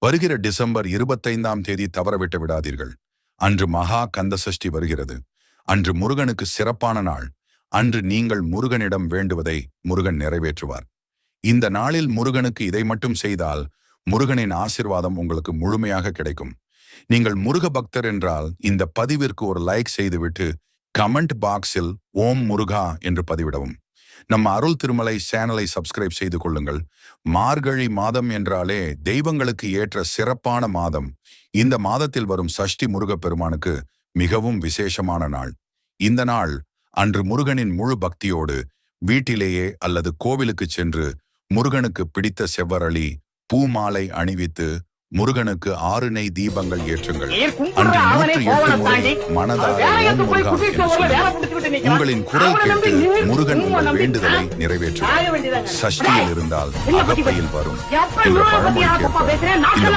வருகிற டிசம்பர் 25ஆம் தேதி தவறவிட்டு விடாதீர்கள். அன்று மகா கந்த சஷ்டி வருகிறது. அன்று முருகனுக்கு சிறப்பான நாள். அன்று நீங்கள் முருகனிடம் வேண்டுவதை முருகன் நிறைவேற்றுவார். இந்த நாளில் முருகனுக்கு இதை மட்டும் செய்தால் முருகனின் ஆசிர்வாதம் உங்களுக்கு முழுமையாக கிடைக்கும். நீங்கள் முருக பக்தர் என்றால் இந்த பதிவிற்கு ஒரு லைக் செய்துவிட்டு கமெண்ட் பாக்ஸில் ஓம் முருகா என்று பதிவிடவும். நம்ம அருள் திருமலை சேனலை சப்ஸ்கிரைப் செய்து கொள்ளுங்கள். மார்கழி மாதம் என்றாலே தெய்வங்களுக்கு ஏற்ற சிறப்பான மாதம். இந்த மாதத்தில் வரும் சஷ்டி முருகப்பெருமானுக்கு மிகவும் விசேஷமான நாள். இந்த நாள் அன்று முருகனின் முழு பக்தியோடு வீட்டிலேயே அல்லது கோவிலுக்கு சென்று முருகனுக்கு பிடித்த செவ்வரளி பூமாலை அணிவித்து முருகனுக்கு 6 நெய் தீபங்கள் ஏற்றுங்கள். அன்று 108 முறை மனதார ஓம் முருகா என்று சொல்லுங்கள். உங்களின் குரல் கேட்டு முருகன் உங்கள் வேண்டுதலை நிறைவேற்றுவார். சஷ்டியில் இருந்தால் அகப்பையில் வரும் என்ற பழமொழிக்கேற்ப இந்த